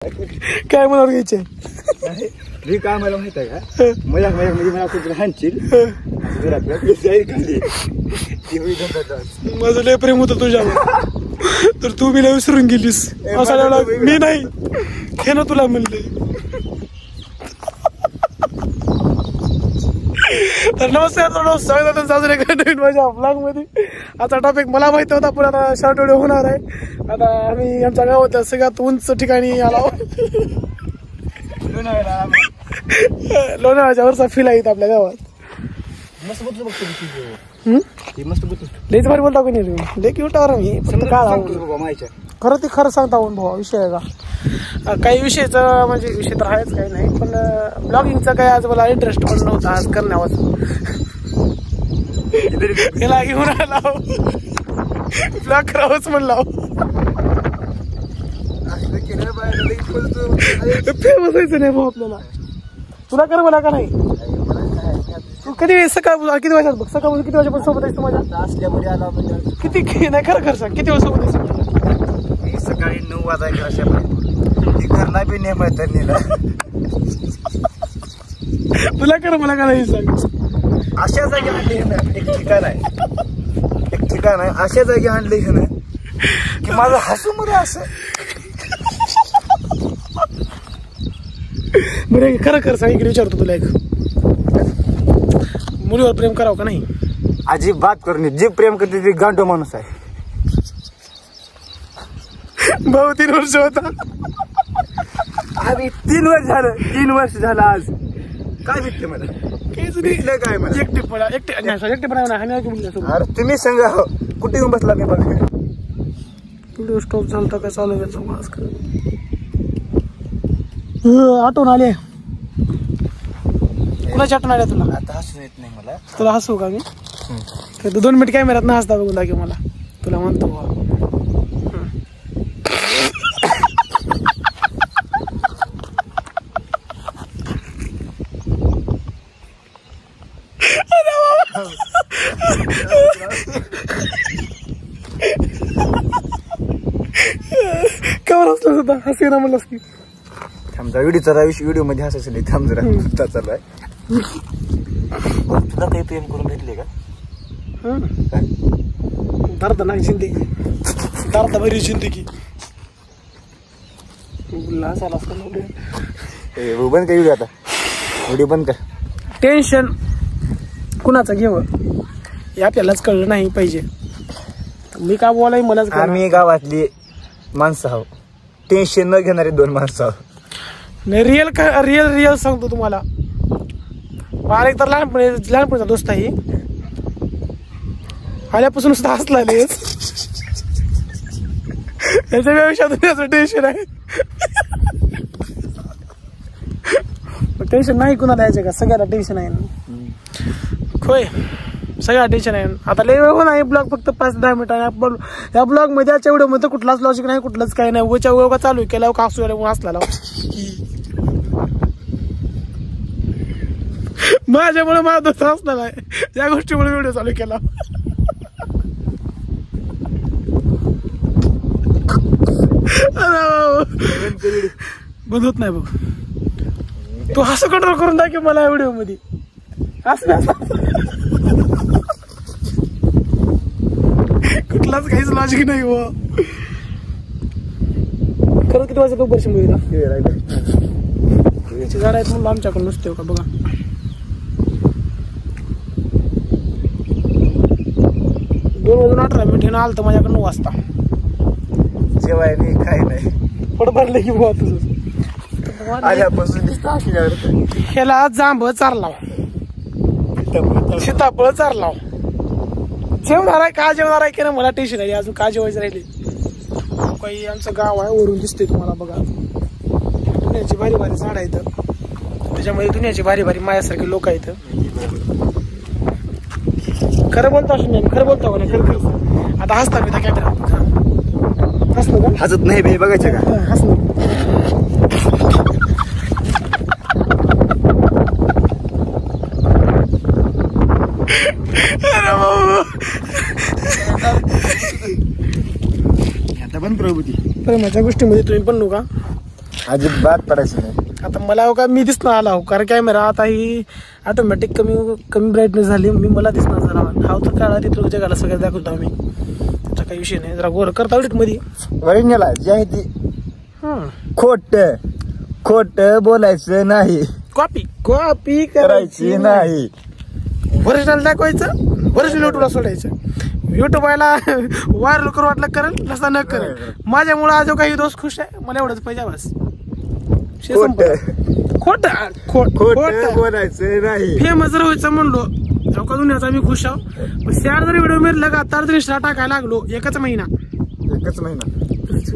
काय मनावर घ्यायचे मी काय मला माहित आहे का मजाक मजाक म्हणजे मला कुठे हाणशील माझं लय प्रेम होतं तुझ्यावर तर तू मी विसरून गेलीस असा मी नाही हे ना तुला म्हणले. तर नमस्कार स्वागत साजरे नवीन माझ्या ब्लॉग मध्ये. आता टॉपिक मला माहिती होता पण आता शॉर्ट व्हिडिओ होणार आहे. आता आम्ही आमच्या गावात सगळ्यात उंच ठिकाणी आलो. लोणावळ्याच्या वरचा फील आहे आपल्या गावात. मस्त बोलतो बघतो मस्त बोलतो लईच भारी बोलता कोणी लई क्यूट आवर मी फक्त माहिती खरं ते खरं सांगता भाऊ विषय आहे का काही विषयचं म्हणजे विषय तर आहेच काही नाही पण ब्लॉगिंगचा काही आज मला इंटरेस्ट पण नव्हता आज करण्यावर. याला घेऊन आला ब्लॉग करावंच म्हणला. फेमस व्हायचं नाही भाऊ आपल्याला. तुला कर मला का नाही तू कधी सकाळ किती वाजता बघ सकाळ किती वाजेपर्यंत सोबत आहेस तू माझ्या असल्यामुळे आला म्हणजे किती नाही खरं खरं सांग किती वेळ सोबत आहेस सकाळी 9 वाजायच्या अशापर्यंत घरला बी नेम आहे त्यांनीला. तुला कर मला का नाही सांग. अशा जागी आणली एक ठिकाण आहे अशा जागी आणली हे ना की माझं हसू मध्ये असं बरं खरं खरं सांग. इकडे विचारतो तुला एक मुलीवर प्रेम करावं का नाही. अजिबात करून जे प्रेम करते ते गांडो माणूस आहे. भाऊ 3 वर्ष होता अरे 3 वर्ष झालं आज काय भेटले मला भेटलं काय मला एकटेपणा नाही. अरे तुम्ही सांगा कुठे येऊन बसला मी बघ व्हिडिओ स्टॉप झाला काय चालू आठवण आले. कुणाची आठवण आल्या तुला. आता हसू येत नाही मला. तुला हसू का मी तू 2 मिनिट कॅमेऱ्यात ना हसता बघून दाखव मला तुला म्हणतो. कवर हसला होता हसी ना म्हणलास की थांबजा व्हिडिओ मध्ये हसायचं नाही. थांब जरा चालू आहे. तुला काही प्रेम करून भेटले का. दर्द नाही जिंदगी दर्द भरी जिंदगी हसायला बंद कर व्हिडिओ आता व्हिडिओ बंद कर. टेन्शन कुणाचं घेव हे आपल्यालाच कळलं नाही पाहिजे. मी का बोलाय मलाच आम्ही गावातली माणसं आहोत. टेन्शन न घेणारे 2 माणसं आहोत. नाही रिअल सांगतो तुम्हाला. मला एक तर लहानपणीचा दोस्त आहे आल्यापासून सुद्धा हसला त्याच्या व्यवसायात टेन्शन आहे. टेन्शन नाही कुणाला यायचं का सगळ्याला टेन्शन आहे होय सगळ्या टेन्शन आहे. आता लय वेळ नाही ब्लॉग फक्त 5-10 मिनिटं. या ब्लॉग मध्ये आजच्या व्हिडिओ मध्ये कुठलाच लॉजिक नाही कुठलंच काही नाही. उगाच्या उगा चालू केला का हसला माझ्यामुळे माझा दोस्त हसला नाही या गोष्टीमुळे व्हिडिओ चालू केला. बंद होत नाही बघ तू हसं कंट्रोल करून दाखव मला या व्हिडिओ मध्ये. कुठलाच काहीच लॉजिक नाही हो. खरंच किती वाजता बरं शिंबीला झाड आहेत म्हणून आमच्याकडे नुसते का बघा. दोन वाजून 18 मिनिट आलं तर माझ्याकडे 9 वाजता जेवाय नाही काय नाही पोट भरलं की बुवा तुझं. ह्याला जांभ चारलाव सीताफळ चारलाव जेवणार आहे का जेवणार आहे की ना मला टेन्शन आहे. अजून का जेवायचं राहिले. काही आमचं गाव आहे वरून दिसते तुम्हाला बघा. दुनियाची भारी भारी झाड आहेत त्याच्यामध्ये दुनियाची भारी भारी माझ्यासारखे लोक आहेत. खरं बोलतो असं नाही खरं बोलतो का खरं खरं. आता हसता मी त्या कॅमेरा हसलो का हसत नाही बे बघायचं का हसलो. आता बंद प्रभूती प्रेमाच्या गोष्टीमध्ये तुम्ही पण नका अजिबात पडायचं नाही. आता मला का मी दिसणार आला हो, कारण कॅमेरा आता ही ऑटोमॅटिक कमी ब्राईटनेस झाली, मी मला दिसणार झाला हा तर काळा तिथं जगाला सगळ्यात दाखवतो आम्ही, त्याचा काही विषय नाही. जरा गोर करता एडिट मध्ये वडिलाला जी आहे ती खोट बोलायचं नाही, कॉपी करायची नाही, ओरिजिनल दाखवायचं, ओरिजिनल युट्यूबला सोडायचं. युट्यूबला वायरल करू वाटलं करेल, नसता न करेल. माझ्यामुळे आज काही दोस्त खुश आहे, मला एवढंच पाहिजे बस. खोट बोलायचं नाही. फेमस जर व्हायचं म्हणलो का दुनियाचा मी खुश आहो. शॅर जर व्हिडिओ मध्ये लगातार जर इंस्टा टाकायला लागलो एकच महिना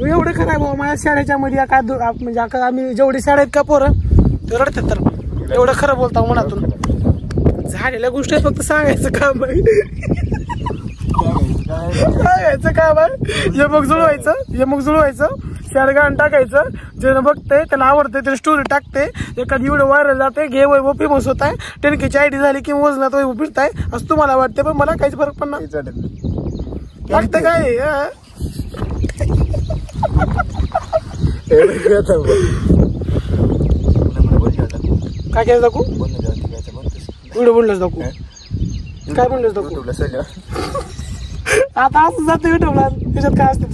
एवढं खरं आहे बाबा. माझ्या शाळेच्या मध्ये काय म्हणजे आम्ही जेवढी शाळेत का पोरं ते रडतात, तर एवढं खरं बोलता मनातून. झालेल्या गोष्टी फक्त सांगायचं काम आहे, सांगायचं काम आहे. यमक जुळवायचं शॅर गाणं टाकायचं, जे बघतंय त्याला आवडतंय त्याला स्टोरी टाकते, एखादी व्हिडिओ व्हायरल जाते, घे वैभव फेमस होत आहे, 10K आयडी झाली की वजनात वैभव फिरताय असं तुम्हाला वाटते, पण मला काहीच फरक पण नाही लागतं काय. काय केलं दाखवू, व्हिडिओ बोललोच दाखवू, काय बोललोच दाखवू. आता असं जातं युट्यूबला, त्याच्यात काय असतं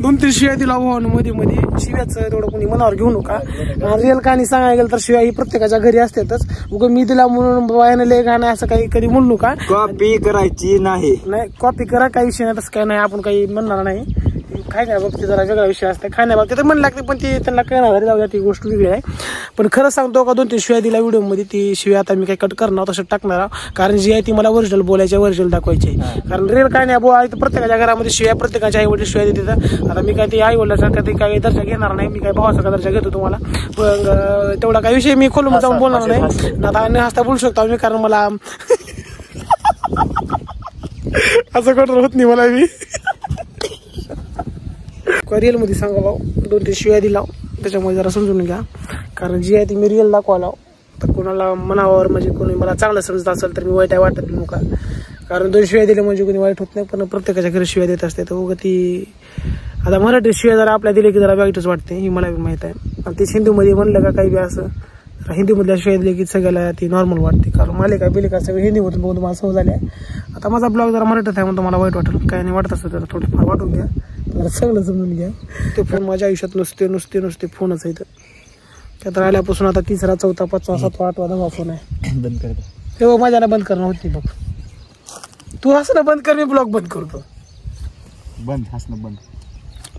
2-3 शिव्या दिला मध्ये शिव्याचं तेवढं कोणी मनावर घेऊ नका. रिअल कहाणी सांगायला गेलं तर शिव्या ही प्रत्येकाच्या घरी असतातच. उगं मी दिला म्हणून बायानं लय गाणं असं काही कधी म्हणू नका. कॉपी करायची नाही, कॉपी करा, काही विषय नाही, तसं काय नाही, आपण काही म्हणणार नाही. काय काय बाबतीत जरा वेगळा विषय असते, खाण्याबाबतीत तर म्हणू लागते, पण ती त्यांना कळणार जाऊ द्या, ती गोष्ट वेगळी आहे. पण खरं सांगतो का 2-3 शिव्या दिला व्हिडिओमध्ये, ती शिव्या आता मी काही कट करणार तसं टाकणार, कारण जी आहे ती मला ओरिजिनल बोलायची, ओरिजिनल दाखवायची. कारण रिअल काय नाही बोला, प्रत्येकाच्या घरामध्ये शिव्या, प्रत्येकाच्या आई वडील शिव्या देतात. आता मी काय ती आई वडिलासारखा ते काही दर्जा घेणार नाही, मी काय भावासारखा दर्जा घेतो तुम्हाला, पण तेवढा काही विषय मी खोलून जाऊन बोलणार नाही. आता हसता बोलू शकतो मी, कारण मला असं कंट्रोल होत नाही मला. मी रिअल मध्ये सांगा भाऊ, 2-3 शिव्या दिला त्याच्यामुळे जरा समजून घ्या, कारण जी आहे ती मी रिअल दाखवायला. तर कोणाला मनावर म्हणजे कोणी मला चांगलं समजत असेल तर मी वाईट आहे वाटत नका, कारण 2 शिव्या दिले म्हणजे कोणी वाईट होत नाही, पण प्रत्येकाच्या घरी शिव्या देत असते. तर उगा ती आता मराठी शिव्या जरा आपल्या दिले की जरा वाईटच वाटते, ही मला बी माहित आहे. आणि ती हिंदीमध्ये म्हणलं का काही बी असं हिंदीमधल्या शिवाय दिले की सगळ्याला ती नॉर्मल वाटते, कारण मालिका बिलिका सगळं हिंदीमधून बघून मला समज झाली आहे. आता माझा ब्लॉग जरा मराठीत आहे म्हणून मला वाईट वाटेल, काय नाही वाटत असं तर थोडंफार वाटून घ्या, मला चांगलं समजून घ्या. ते फोन माझ्या आयुष्यात नुसते फोनच आहे. त्यात राहिल्यापासून आता 3रा 4था 5वा 7वा 8वा 9वा फोन आहे. बंद कर तेव्हा माझ्याला बंद करणं होती बघ, तू हसणं बंद कर, मी ब्लॉग बंद करतो. बंद हसणं बंद.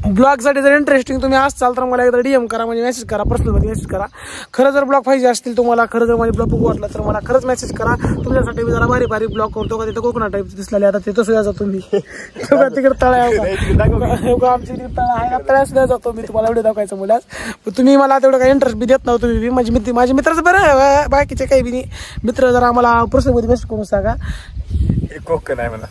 ब्लॉग साठी जर इंटरेस्टिंग तुम्ही असाल तर मला एकदा DM करा, म्हणजे मेसेज करा, पर्सनल मध्ये मेसेज करा. खरं जर ब्लॉग पाहिजे असतील तुम्हाला, खरं जर माझे ब्लॉग बघू वाटलं तर मला खरंच मेसेज करा. तुमच्यासाठी मी जरा भारी ब्लॉग करतो का, तिथं कोकणा टाईप दिसलेले, आता तिथं सुद्धा जातो मी. तिकडे तळा आमच्या तिकडे तळा आहे, तळ्यात सुद्धा जातो मी, तुम्हाला एवढे दाखवायचं मुलाच. तुम्ही मला तेवढं काही इंटरेस्ट बी देत नव्हतं. तुम्ही माझे मित्राचं बरं आहे, बाकीचे काही बी मित्र जरा आम्हाला पर्सनल मध्ये मेसेज करून सांगा. कोकण आहे मला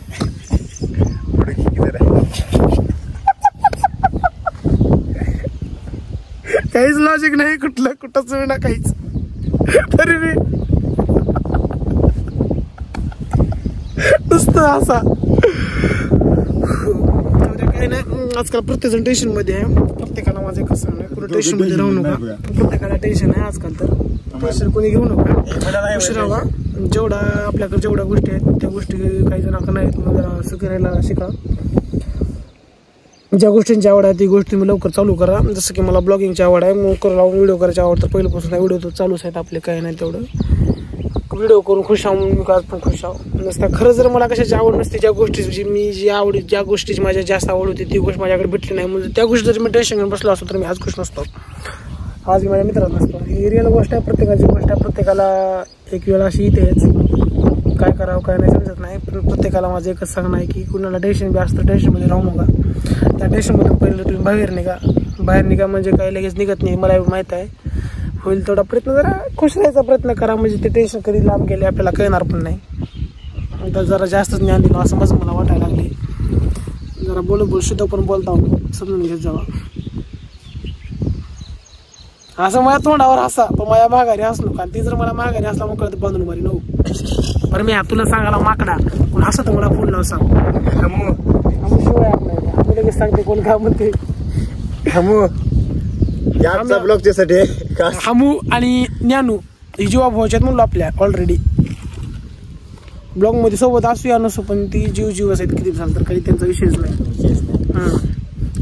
काहीच लॉजिक नाही, कुठंच ना काहीच, तरी मी नुसतं असा काही नाही. आजकाल प्रत्येक जण टेन्शन मध्ये आहे, प्रत्येकाला माझं कसं नाही, कुठं टेन्शन मध्ये राहू नका, प्रत्येकाला टेन्शन आहे आजकाल, तर टेन्शन कोणी घेऊ नका. राहा, जेवढा आपल्याकडे जेवढ्या गोष्टी आहेत त्या गोष्टी काही जणांकडे नाहीत, मग जरा सुखी राहायला शिका. ज्या गोष्टींची आवड आहे ती गोष्टी मी लवकर चालू करा. जसं की मला ब्लॉगिंगची आवड आहे, मग लावून व्हिडिओ करायची आवड, तर पहिल्यापासून व्हिडिओ तर चालूच आहेत आपले, काही नाही तेवढं व्हिडिओ करून खुश आहो, मी आज पण खुश आहो. नसता खरं जर मला कशाची आवड नसते, ज्या गोष्टीची मी ज्या गोष्टीची माझ्या जास्त आवड होती ती गोष्ट माझ्याकडे भेटली नाही, म्हणजे त्या गोष्टी जर मी टेन्शन घेऊन बसलो असतो तर मी आज खुश नसतो, आज मी माझ्या मित्रात नसतो. ही रिअल गोष्ट आहे, प्रत्येकाची गोष्ट आहे. प्रत्येकाला एक वेळ अशी इथेच काय करावं काय नाही समजत नाही, पण प्रत्येकाला माझं एकच सांगणं आहे की कुणाला टेन्शन बी असतं, टेन्शनमध्ये राहू नका. त्या टेन्शनमधून पहिलं तुम्ही बाहेर निघा म्हणजे काही लगेच निघत नाही, मला माहीत आहे. होईल तेवढा प्रयत्न करा, खुश राहायचा प्रयत्न करा, म्हणजे ते टेन्शन कधी लांब गेले आपल्याला कळणार पण नाही. आता जरा जास्तच ज्ञान दिलं असं माझं मला वाटायला लागले, जरा बोल शुद्ध पण बोलता समजून घेत जावा. असं माझ्या तोंडावर हसा, पण माझ्या माघारी हसलो, कारण ती जर मला माघारी हसला मग कळत बांधून मारी नऊ. बरं मी तुला सांगायला माकडा कोण हसत मला फोन लाव सांग, शिवाय आपल्याला लगेच सांगते कोण काय म्हणते. याचा ब्लॉगच्या साठी हमू आणि ज्ञानू ही जीवा भावाच्यात म्हणलो आपल्या ऑलरेडी ब्लॉग मध्ये सोबत असू या नसू पण ती जीव आहेत किती झालं तर काही त्यांचा विषयच नाही.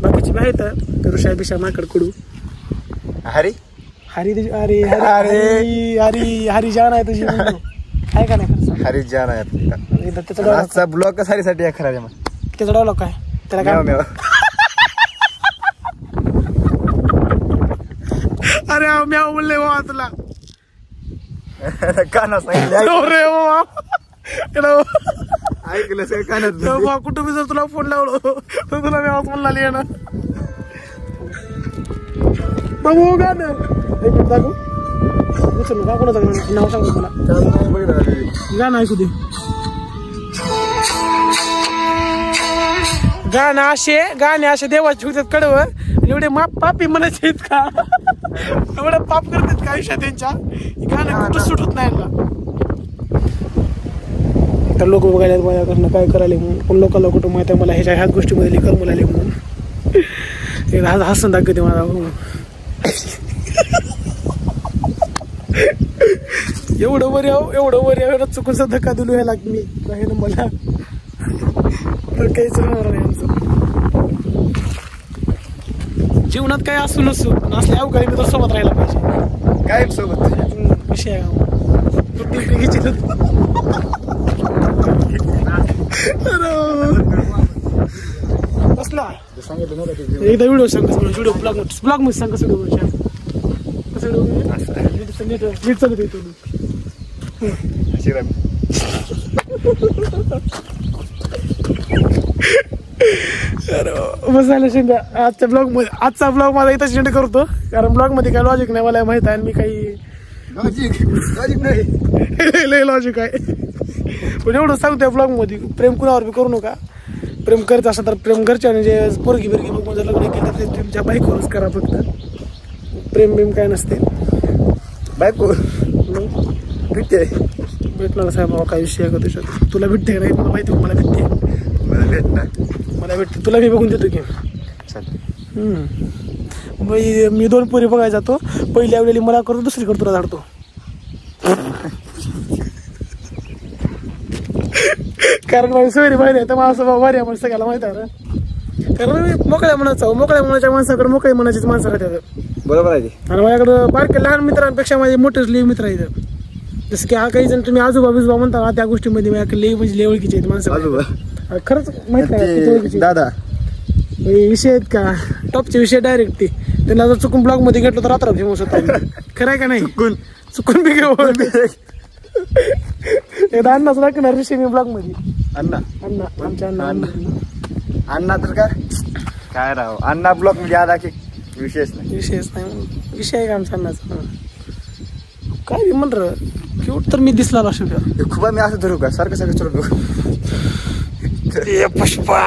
बाकीची बी आहेत ऋषा बिषा माकड कडू हरी हरी अरे हरी हरी हरी जान आहे तुझी काय का नाही हरी जान आहे त्याचा आजचा ब्लॉग हरीसाठी आहे खरा मग त्याचा डावलॉग काय त्याला काय अरे म्याव बोलले बाबा तुला कानात सांगितलं रे बाबा ऐकलं सगळं कानात बाबा कुठं मी जर तुला फोन लावलो तर तुला म्यावच म्हणला लिहा ना बाबू गाणं दाखवू उचल का कोणाचं नाव सांगू तुला गाणं ऐकू दे गाणे असे देवाचे होतात कडवं आणि एवढे पापी म्हणायचे आहेत का एवढं पाप करतात का आयुष्यात त्यांच्या गाणं कुठं सुटत नाही ना तर लोक बघायला माझ्याकडनं काय करायला म्हणून पण लोकांना कुठं माहिती आहे मला ह्याच गोष्टीमध्ये कर्म लागले म्हणून हसून दाखवते मला एवढं वर चुकून धक्का दिलो ह्याला मी ना मला तर काहीच राहणार नाही आमचं जीवनात काय असू नसू असले अवघाडी मी तर सोबत राहायला पाहिजे काय सोबत विषय आहे बसला एकदा व्हिडिओ सांग व्हिडिओ ब्लॉग मध्ये सांग कसं नीट चालत येतो बस झालं शिंदा आजचा ब्लॉग माझा इथं सेंड करतो कारण ब्लॉग मध्ये काय लॉजिक नाही मला माहित आहे आणि मी काही लय लॉजिक आहे पण एवढं सांगतोय ब्लॉग मध्ये प्रेम कुणावर बी करू नका प्रेम करत असं तर प्रेम घरच्या म्हणजे पोरगी बिरगी बघून जर लग्न केलं तर तुमच्या बाईकवरच करा फक्त प्रेम बिम काय नसते बायको भेटते भेटणार साहेब बाबा काय विषय आहे का तुझ्यात तुला भेटते का नाही मला माहिती मला भेटते मला भेटते तुला मी बघून देतो की मी 2 पोरी बघायला जातो पहिली आवलेली मला करतो दुसरी करतो तुला झाडतो कारण माझी सोयरी माहिती आहे तर मला असं भारी आहे सगळ्याला माहिती आहे ना कारण मी मोकळ्या मनाच्या माणसाकडे मोकळ्या मनाचीच माणसं राहतात बरोबर आहे आणि माझ्याकडं बारक्या लहान मित्रांपेक्षा माझे मोठेच लई मित्र आहेत जसं की हा काही जण तुम्ही आजोबा बिजोबा म्हणता ना त्या गोष्टीमध्ये माझ्याकडे लई म्हणजे लई ओळखीचे आहेत माणसं खरंच माहित नाही दादा विषय आहेत का टॉपचे विषय डायरेक्ट ते त्यांना जर चुकून ब्लॉग मध्ये घेतलं तर रात्र फेमस होता खरं आहे का नाही चुकून बी घेऊ एकदा अण्णाच लागणार विषय मी ब्लॉग मध्ये अण्णा आमच्या अण्णा तर काय राव अण्णा ब्लॉग मध्ये आला की विषयच नाही विषय आहे का आमच्या अण्णाचा काय बी म्हण क्यूट तर मी दिसला असेल खूप मी असं धरू का सारखं चढू पुष्पा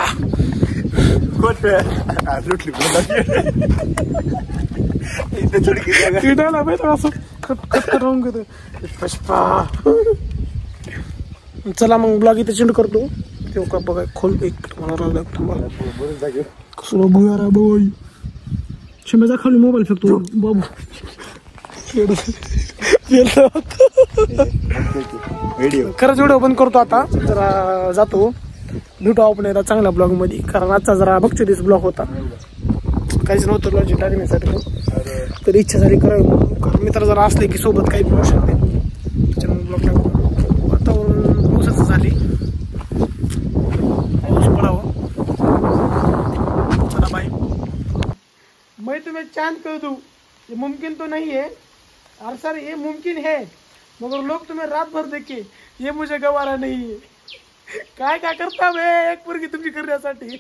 पुष्पा चला मग ब्लॉग इथे चेंड करतो तेव्हा बघा खोल एक मला कसं बघूया रा बाई शिमेचा खाली मोबाईल फेकतो बाबू खरंच व्हिडिओ बंद करतो आता जरा जातो भेटू आपण एकदा चांगल्या ब्लॉग मध्ये कारण आजचा जरा बघतो ब्लॉग होता काहीच नव्हतं लॉजिक टाकण्यासाठी तर इच्छा झाली करावी कारण मित्र जरा असले की सोबत काही मिळू शकते त्याच्यामुळे ब्लॉग टाकतो वातावरण पावसाचं झाली पाऊस पडावं चला बाय मैं तुम्हें चांद कर दूं ये मुमकिन तो नहीं है और सर ये मुमकिन है मगर लोग तुम्हें रात भर देखे ये मुझे गवारा नहीं है काय करता बे एक पोरगी तुमची करण्यासाठी